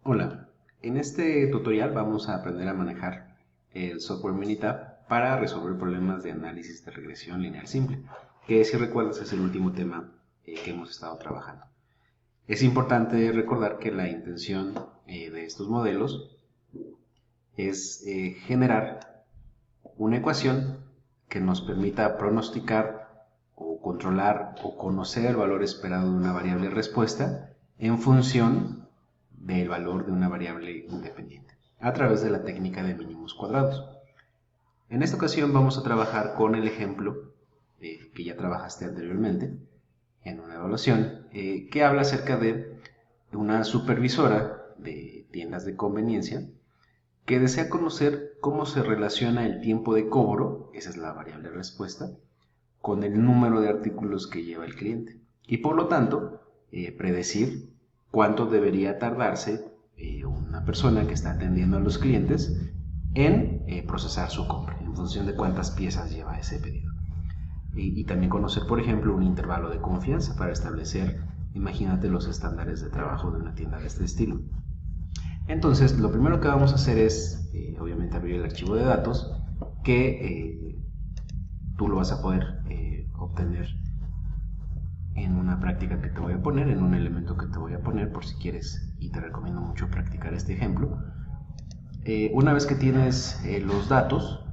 Hola, en este tutorial vamos a aprender a manejar el software Minitab para resolver problemas de análisis de regresión lineal simple, que si recuerdas es el último tema que hemos estado trabajando. Es importante recordar que la intención de estos modelos es generar una ecuación que nos permita pronosticar o controlar o conocer el valor esperado de una variable respuesta en función del valor de una variable independiente a través de la técnica de mínimos cuadrados. En esta ocasión vamos a trabajar con el ejemplo que ya trabajaste anteriormente en una evaluación que habla acerca de una supervisora de tiendas de conveniencia que desea conocer cómo se relaciona el tiempo de cobro, esa es la variable respuesta, con el número de artículos que lleva el cliente y por lo tanto predecir cuánto debería tardarse una persona que está atendiendo a los clientes en procesar su compra en función de cuántas piezas lleva ese pedido. Y también conocer, por ejemplo, un intervalo de confianza para establecer, imagínate, los estándares de trabajo de una tienda de este estilo. Entonces, lo primero que vamos a hacer es, obviamente, abrir el archivo de datos que tú lo vas a poder obtener en una práctica que te voy a poner, en un elemento que te voy a poner por si quieres, y te recomiendo mucho practicar este ejemplo. Una vez que tienes los datos,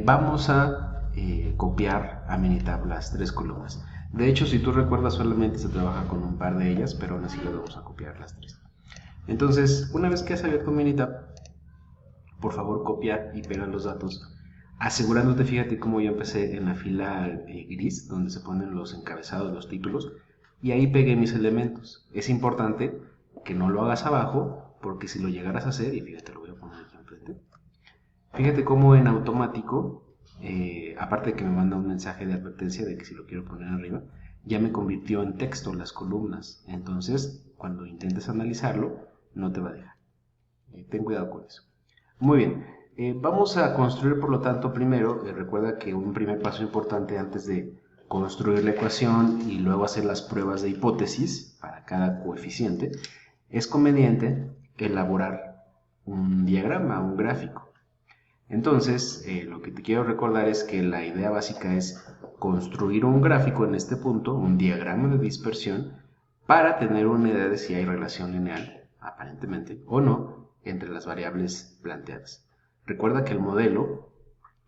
vamos a copiar a Minitab las tres columnas. De hecho, si tú recuerdas, solamente se trabaja con un par de ellas, pero aún así las vamos a copiar las tres. Entonces, una vez que has abierto Minitab, por favor copia y pega los datos, asegurándote, fíjate cómo yo empecé en la fila gris, donde se ponen los encabezados, los títulos, y ahí pegué mis elementos. Es importante que no lo hagas abajo, porque si lo llegaras a hacer, y fíjate, lo voy a poner aquí enfrente, fíjate cómo en automático, aparte de que me manda un mensaje de advertencia de que si lo quiero poner arriba, ya me convirtió en texto las columnas. Entonces, cuando intentes analizarlo, no te va a dejar. Ten cuidado con eso. Muy bien, vamos a construir por lo tanto primero, recuerda que un primer paso importante antes de construir la ecuación y luego hacer las pruebas de hipótesis para cada coeficiente, es conveniente elaborar un diagrama, un gráfico. Entonces, lo que te quiero recordar es que la idea básica es construir un gráfico en este punto, un diagrama de dispersión, para tener una idea de si hay relación lineal, aparentemente, o no, entre las variables planteadas. Recuerda que el modelo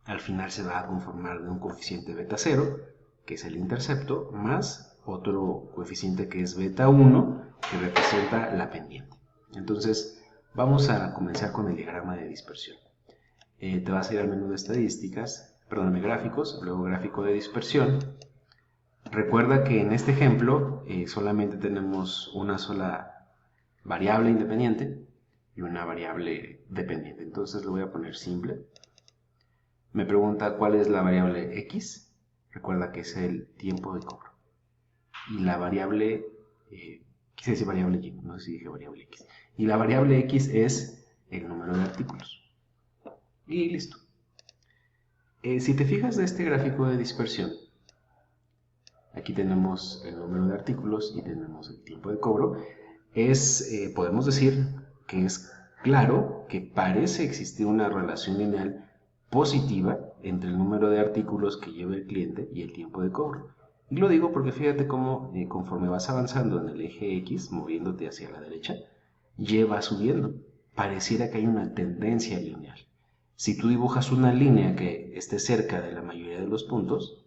al final se va a conformar de un coeficiente beta 0, que es el intercepto, más otro coeficiente que es beta 1, que representa la pendiente. Entonces, vamos a comenzar con el diagrama de dispersión. Te vas a ir al menú de estadísticas, perdóname, gráficos, luego gráfico de dispersión. Recuerda que en este ejemplo solamente tenemos una sola variable independiente y una variable dependiente. Entonces lo voy a poner simple. Me pregunta cuál es la variable X. Recuerda que es el tiempo de cobro. Y la variable, quise decir variable Y, no sé si dije variable X. Y la variable X es el número de artículos. Y listo. Si te fijas de este gráfico de dispersión, aquí tenemos el número de artículos y tenemos el tiempo de cobro. Podemos decir que es claro que parece existir una relación lineal positiva entre el número de artículos que lleva el cliente y el tiempo de cobro. Y lo digo porque fíjate cómo conforme vas avanzando en el eje X, moviéndote hacia la derecha, Y va subiendo. Pareciera que hay una tendencia lineal. Si tú dibujas una línea que esté cerca de la mayoría de los puntos,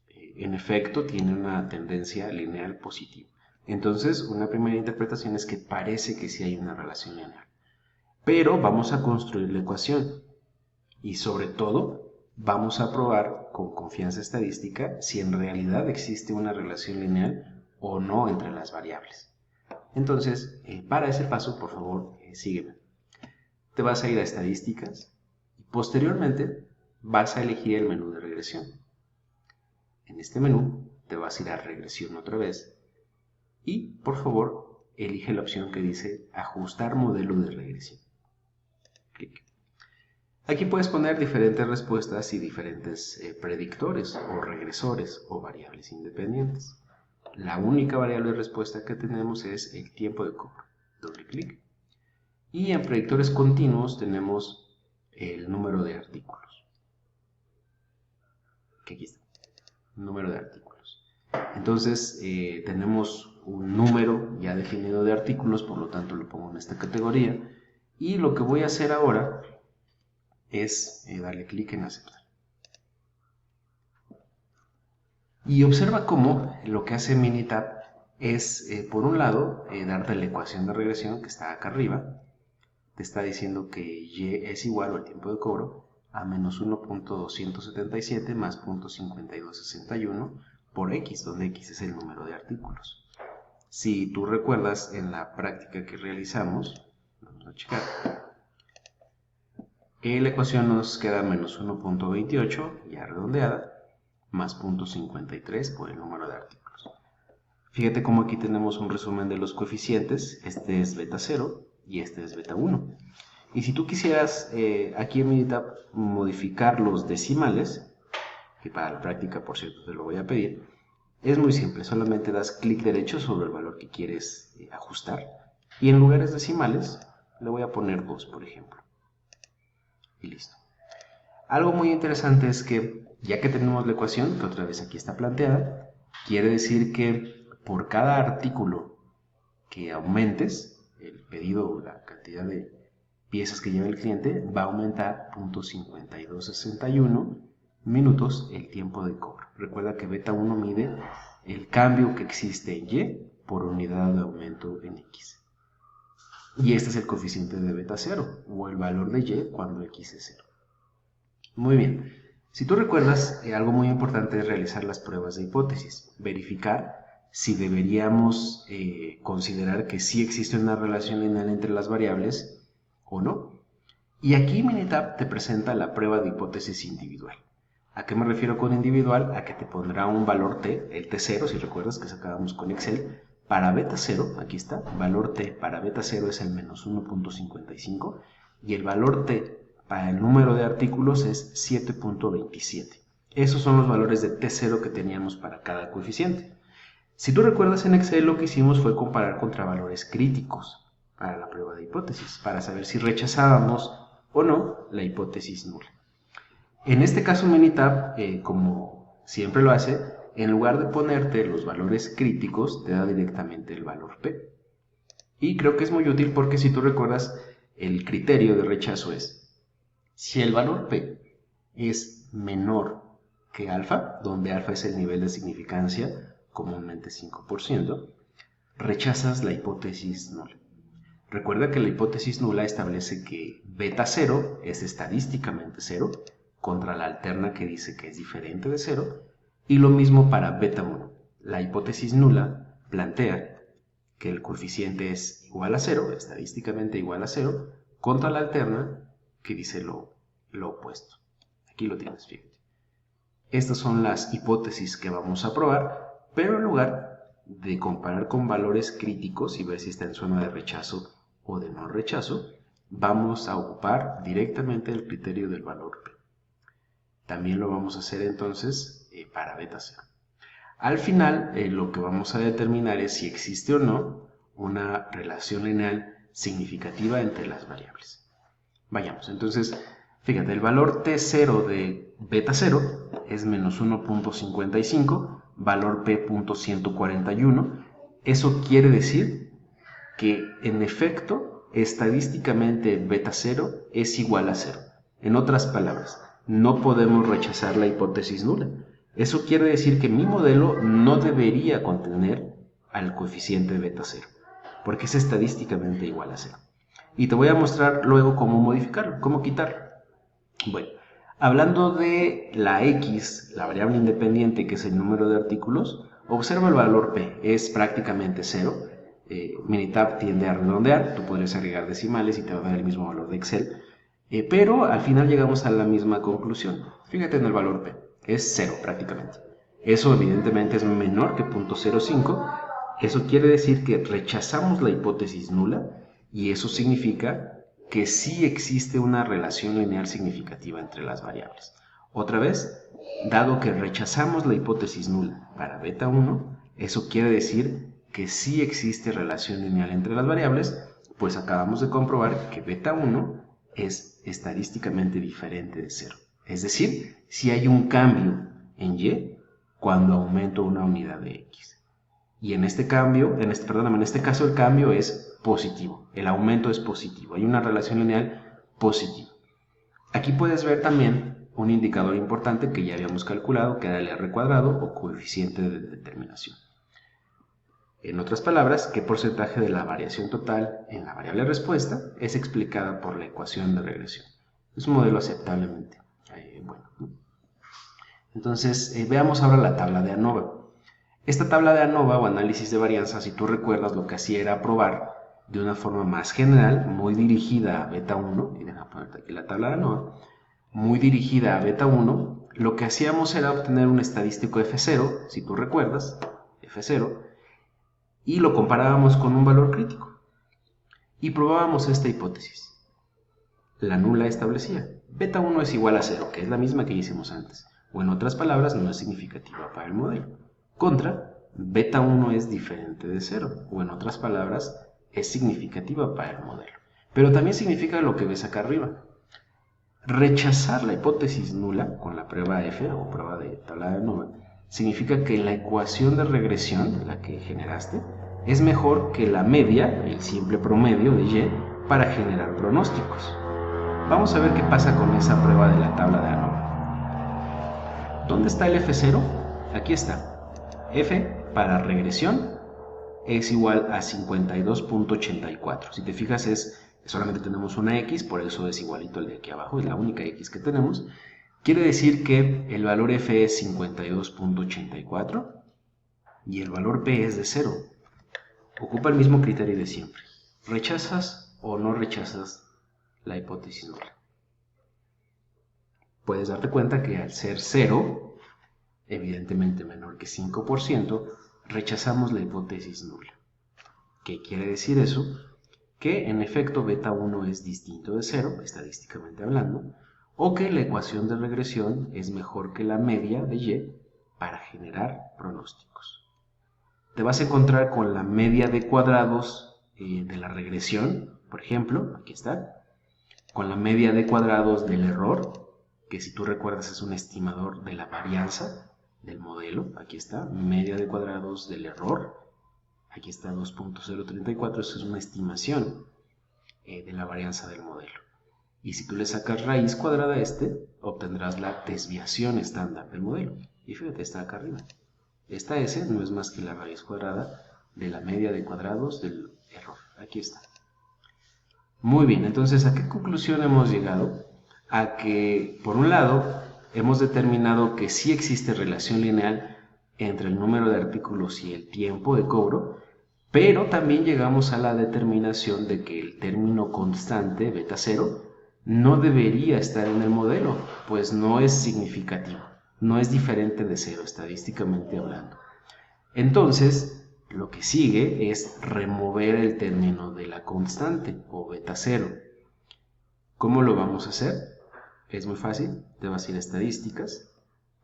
en efecto tiene una tendencia lineal positiva. Entonces, una primera interpretación es que parece que sí hay una relación lineal. Pero vamos a construir la ecuación y sobre todo vamos a probar con confianza estadística si en realidad existe una relación lineal o no entre las variables. Entonces, para ese paso, por favor, sígueme. Te vas a ir a estadísticas y posteriormente vas a elegir el menú de regresión. En este menú te vas a ir a regresión otra vez y por favor elige la opción que dice ajustar modelo de regresión. Clic. Aquí puedes poner diferentes respuestas y diferentes predictores o regresores o variables independientes. La única variable de respuesta que tenemos es el tiempo de cobro. Doble clic. Y en predictores continuos tenemos el número de artículos. Que aquí está. Número de artículos. Entonces tenemos un número ya definido de artículos, por lo tanto lo pongo en esta categoría. Y lo que voy a hacer ahora es darle clic en aceptar. Y observa cómo lo que hace Minitab es, por un lado, darte la ecuación de regresión que está acá arriba. Te está diciendo que y es igual al tiempo de cobro a menos 1.277 más 0.5261 por x, donde x es el número de artículos. Si tú recuerdas en la práctica que realizamos, vamos a checar, la ecuación nos queda menos 1.28, ya redondeada, más 0.53 por el número de artículos. Fíjate cómo aquí tenemos un resumen de los coeficientes. Este es beta 0 y este es beta 1. Y si tú quisieras aquí en Minitab modificar los decimales, que para la práctica por cierto te lo voy a pedir, es muy simple, solamente das clic derecho sobre el valor que quieres ajustar y en lugares decimales le voy a poner 2, por ejemplo. Y listo. Algo muy interesante es que, ya que tenemos la ecuación, que otra vez aquí está planteada, quiere decir que por cada artículo que aumentes, el pedido o la cantidad de piezas que lleva el cliente, va a aumentar 0.5261 minutos el tiempo de cobro. Recuerda que beta 1 mide el cambio que existe en Y por unidad de aumento en X. Y este es el coeficiente de beta 0, o el valor de Y cuando X es 0. Muy bien, si tú recuerdas, algo muy importante es realizar las pruebas de hipótesis, verificar si deberíamos considerar que sí existe una relación lineal entre las variables o no. Y aquí Minitab te presenta la prueba de hipótesis individual. ¿A qué me refiero con individual? A que te pondrá un valor t, el t0, si recuerdas que sacábamos con Excel, para beta 0, aquí está, valor t para beta 0 es el menos 1.55 y el valor t para el número de artículos es 7.27. Esos son los valores de T0 que teníamos para cada coeficiente. Si tú recuerdas en Excel lo que hicimos fue comparar contra valores críticos para la prueba de hipótesis, para saber si rechazábamos o no la hipótesis nula. En este caso Minitab, como siempre lo hace, en lugar de ponerte los valores críticos, te da directamente el valor P. Y creo que es muy útil porque si tú recuerdas, el criterio de rechazo es si el valor P es menor que alfa, donde alfa es el nivel de significancia, comúnmente 5%, rechazas la hipótesis nula. Recuerda que la hipótesis nula establece que beta 0 es estadísticamente 0, contra la alterna que dice que es diferente de 0, y lo mismo para beta 1. La hipótesis nula plantea que el coeficiente es igual a 0, estadísticamente igual a 0, contra la alterna que dice lo opuesto. Aquí lo tienes, fíjate. Estas son las hipótesis que vamos a probar, pero en lugar de comparar con valores críticos y ver si está en zona de rechazo o de no rechazo, vamos a ocupar directamente el criterio del valor P. También lo vamos a hacer entonces para beta 0. Al final, lo que vamos a determinar es si existe o no una relación lineal significativa entre las variables. Vayamos, entonces, fíjate, el valor T0 de beta 0 es menos 1.55, valor P .141. Eso quiere decir que, en efecto, estadísticamente beta 0 es igual a 0. En otras palabras, no podemos rechazar la hipótesis nula. Eso quiere decir que mi modelo no debería contener al coeficiente beta 0, porque es estadísticamente igual a 0. Y te voy a mostrar luego cómo modificarlo, cómo quitarlo. Bueno, hablando de la X, la variable independiente que es el número de artículos, observa el valor P, es prácticamente 0. Minitab tiende a redondear, tú podrías agregar decimales y te va a dar el mismo valor de Excel, pero al final llegamos a la misma conclusión. Fíjate en el valor P, es 0 prácticamente. Eso evidentemente es menor que 0.05, eso quiere decir que rechazamos la hipótesis nula, y eso significa que sí existe una relación lineal significativa entre las variables. Otra vez, dado que rechazamos la hipótesis nula para beta 1, Eso quiere decir que sí existe relación lineal entre las variables, pues acabamos de comprobar que beta 1 es estadísticamente diferente de 0. Es decir, si hay un cambio en y cuando aumento una unidad de x. Y en este caso el cambio es positivo, el aumento es positivo, hay una relación lineal positiva. Aquí puedes ver también un indicador importante que ya habíamos calculado, que era el r cuadrado o coeficiente de determinación. En otras palabras, qué porcentaje de la variación total en la variable respuesta es explicada por la ecuación de regresión. Es un modelo aceptablemente bueno. Entonces, veamos ahora la tabla de ANOVA. Esta tabla de ANOVA o análisis de varianza, si tú recuerdas, lo que hacía era probar de una forma más general, muy dirigida a beta 1, y déjame ponerte aquí la tabla de ANOVA, muy dirigida a beta 1, lo que hacíamos era obtener un estadístico F0, si tú recuerdas, F0, y lo comparábamos con un valor crítico. Y probábamos esta hipótesis. La nula establecía, beta 1 es igual a 0, que es la misma que hicimos antes, o en otras palabras, no es significativa para el modelo. Contra, beta 1 es diferente de 0, o en otras palabras, es significativa para el modelo. Pero también significa lo que ves acá arriba. Rechazar la hipótesis nula con la prueba F o prueba de tabla de ANOVA significa que la ecuación de regresión, la que generaste, es mejor que la media, el simple promedio de y, para generar pronósticos. Vamos a ver qué pasa con esa prueba de la tabla de ANOVA. ¿Dónde está el F0? Aquí está. F para regresión es igual a 52.84. Si te fijas, solamente tenemos una X, por eso es igualito al de aquí abajo, es la única X que tenemos. Quiere decir que el valor F es 52.84 y el valor P es de 0. Ocupa el mismo criterio de siempre. ¿Rechazas o no rechazas la hipótesis nula? Puedes darte cuenta que al ser 0, evidentemente menor que 5%, rechazamos la hipótesis nula. ¿Qué quiere decir eso? Que en efecto beta 1 es distinto de 0, estadísticamente hablando, o que la ecuación de regresión es mejor que la media de y para generar pronósticos. Te vas a encontrar con la media de cuadrados de la regresión, por ejemplo, aquí está, con la media de cuadrados del error, que si tú recuerdas es un estimador de la varianza del modelo, aquí está, media de cuadrados del error, aquí está 2.034, eso es una estimación de la varianza del modelo. Y si tú le sacas raíz cuadrada a obtendrás la desviación estándar del modelo. Y fíjate, está acá arriba. Esta S no es más que la raíz cuadrada de la media de cuadrados del error. Aquí está. Muy bien, entonces, ¿a qué conclusión hemos llegado? A que, por un lado, hemos determinado que sí existe relación lineal entre el número de artículos y el tiempo de cobro, pero también llegamos a la determinación de que el término constante, beta 0, no debería estar en el modelo, pues no es significativo, no es diferente de 0 estadísticamente hablando. Entonces, lo que sigue es remover el término de la constante, o beta 0. ¿Cómo lo vamos a hacer? Es muy fácil, te vas a ir a estadísticas,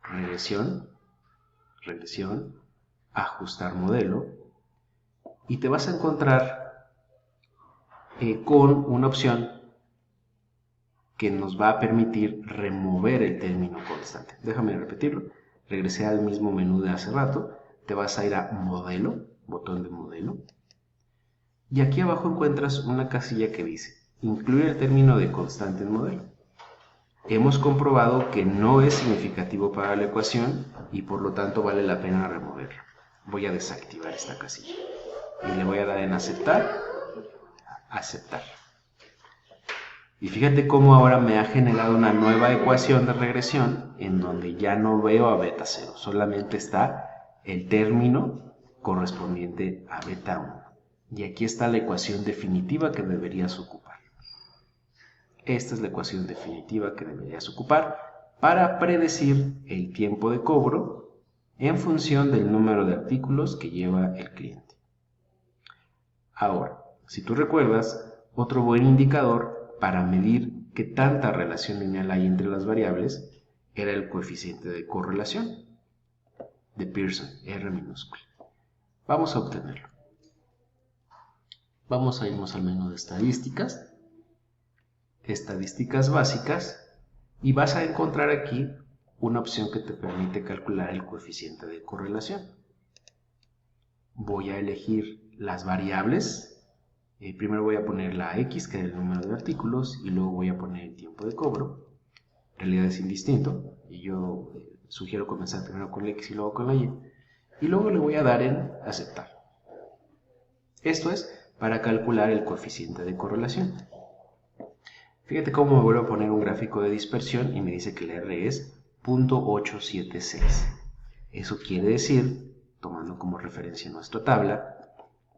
regresión, ajustar modelo, y te vas a encontrar con una opción que nos va a permitir remover el término constante. Déjame repetirlo. Regresé al mismo menú de hace rato, te vas a ir a modelo, botón de modelo, y aquí abajo encuentras una casilla que dice incluir el término de constante en modelo. Hemos comprobado que no es significativo para la ecuación y por lo tanto vale la pena removerlo. Voy a desactivar esta casilla y le voy a dar en aceptar, aceptar. Y fíjate cómo ahora me ha generado una nueva ecuación de regresión en donde ya no veo a beta 0, solamente está el término correspondiente a beta 1. Y aquí está la ecuación definitiva que deberías ocupar. Esta es la ecuación definitiva que deberías ocupar para predecir el tiempo de cobro en función del número de artículos que lleva el cliente. Ahora, si tú recuerdas, otro buen indicador para medir qué tanta relación lineal hay entre las variables era el coeficiente de correlación de Pearson, R minúscula. Vamos a obtenerlo. Vamos a irnos al menú de estadísticas, estadísticas básicas, y vas a encontrar aquí una opción que te permite calcular el coeficiente de correlación. Voy a elegir las variables. Primero voy a poner la X, que es el número de artículos, y luego voy a poner el tiempo de cobro. En realidad es indistinto, y yo sugiero comenzar primero con la X y luego con la Y. Y luego le voy a dar en aceptar. Esto es para calcular el coeficiente de correlación. Fíjate cómo me vuelvo a poner un gráfico de dispersión y me dice que el R es 0.876. Eso quiere decir, tomando como referencia nuestra tabla,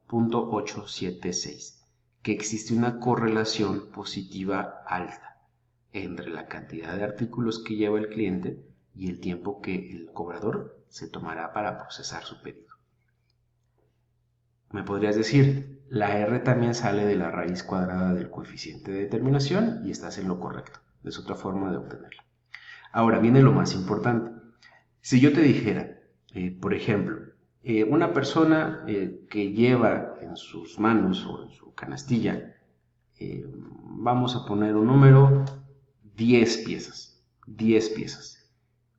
0.876, que existe una correlación positiva alta entre la cantidad de artículos que lleva el cliente y el tiempo que el cobrador se tomará para procesar su pedido. Me podrías decir, la R también sale de la raíz cuadrada del coeficiente de determinación y estás en lo correcto. Es otra forma de obtenerla. Ahora viene lo más importante. Si yo te dijera, por ejemplo, una persona que lleva en sus manos o en su canastilla, vamos a poner un número, 10 piezas. 10 piezas.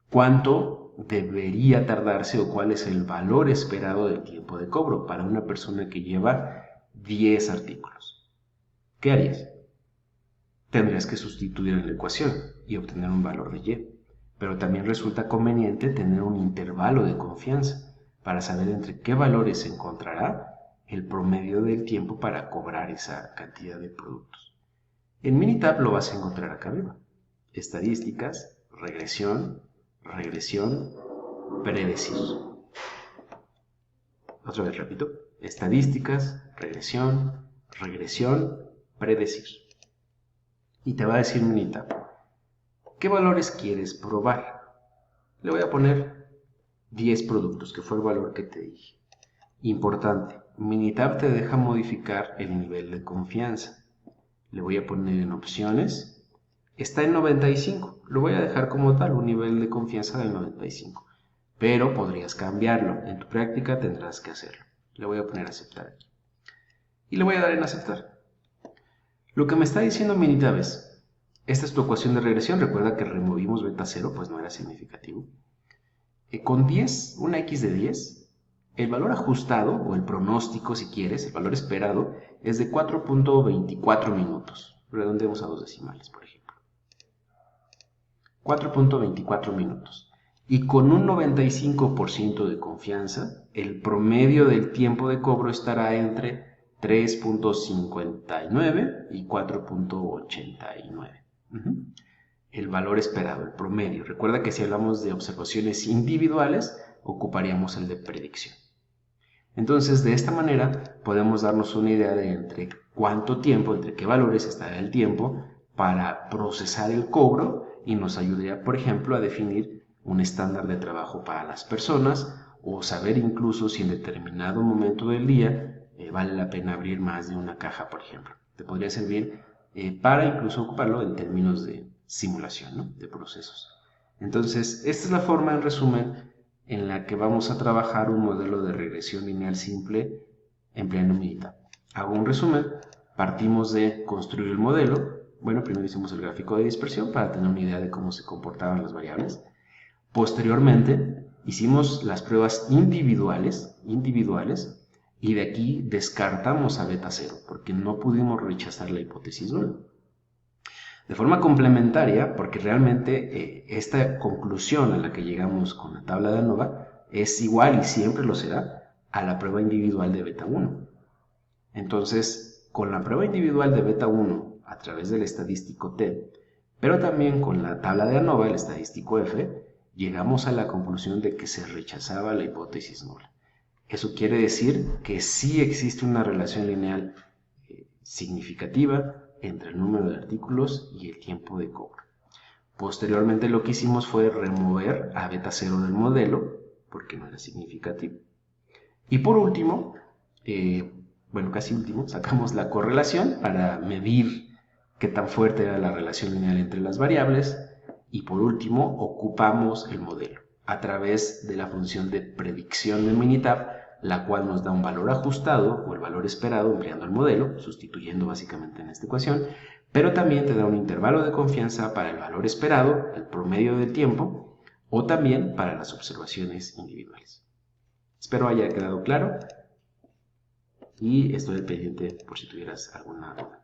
¿Cuánto debería tardarse o cuál es el valor esperado del tiempo de cobro para una persona que lleva 10 artículos? ¿Qué harías? Tendrías que sustituir en la ecuación y obtener un valor de Y. Pero también resulta conveniente tener un intervalo de confianza para saber entre qué valores se encontrará el promedio del tiempo para cobrar esa cantidad de productos. En Minitab lo vas a encontrar acá arriba. Estadísticas, regresión, predecir. Otra vez repito, estadísticas, regresión, predecir. Y te va a decir Minitab, ¿qué valores quieres probar? Le voy a poner 10 productos, que fue el valor que te dije. Importante, Minitab te deja modificar el nivel de confianza. Le voy a poner en opciones. Está en 95, lo voy a dejar como tal, un nivel de confianza del 95. Pero podrías cambiarlo, en tu práctica tendrás que hacerlo. Le voy a poner aceptar aquí. Y le voy a dar en aceptar. Lo que me está diciendo Minitab es, esta es tu ecuación de regresión, recuerda que removimos beta 0, pues no era significativo. Con 10, una X de 10, el valor ajustado, o el pronóstico si quieres, el valor esperado, es de 4.24 minutos. Redondeemos a 2 decimales, por ejemplo. 4.24 minutos. Y con un 95% de confianza, el promedio del tiempo de cobro estará entre 3.59 y 4.89. El valor esperado, el promedio. Recuerda que si hablamos de observaciones individuales, ocuparíamos el de predicción. Entonces, de esta manera, podemos darnos una idea de entre cuánto tiempo, entre qué valores estará el tiempo para procesar el cobro y nos ayudaría, por ejemplo, a definir un estándar de trabajo para las personas o saber incluso si en determinado momento del día vale la pena abrir más de una caja, por ejemplo. Te podría servir para incluso ocuparlo en términos de simulación, ¿no?, de procesos. Entonces, esta es la forma, en resumen, en la que vamos a trabajar un modelo de regresión lineal simple empleando Minitab. Hago un resumen. Partimos de construir el modelo. Bueno, primero hicimos el gráfico de dispersión para tener una idea de cómo se comportaban las variables. Posteriormente, hicimos las pruebas individuales y de aquí descartamos a beta 0 porque no pudimos rechazar la hipótesis nula. De forma complementaria, porque realmente esta conclusión a la que llegamos con la tabla de ANOVA es igual y siempre lo será a la prueba individual de beta 1. Entonces, con la prueba individual de beta 1 a través del estadístico T, pero también con la tabla de ANOVA, el estadístico F, llegamos a la conclusión de que se rechazaba la hipótesis nula. Eso quiere decir que sí existe una relación lineal significativa entre el número de artículos y el tiempo de cobro. Posteriormente lo que hicimos fue remover a beta 0 del modelo porque no era significativo. Y por último, casi último, sacamos la correlación para medir qué tan fuerte era la relación lineal entre las variables. Y por último, ocupamos el modelo. A través de la función de predicción de Minitab, la cual nos da un valor ajustado o el valor esperado empleando el modelo, sustituyendo básicamente en esta ecuación, pero también te da un intervalo de confianza para el valor esperado, el promedio del tiempo, o también para las observaciones individuales. Espero haya quedado claro y estoy al pendiente por si tuvieras alguna duda.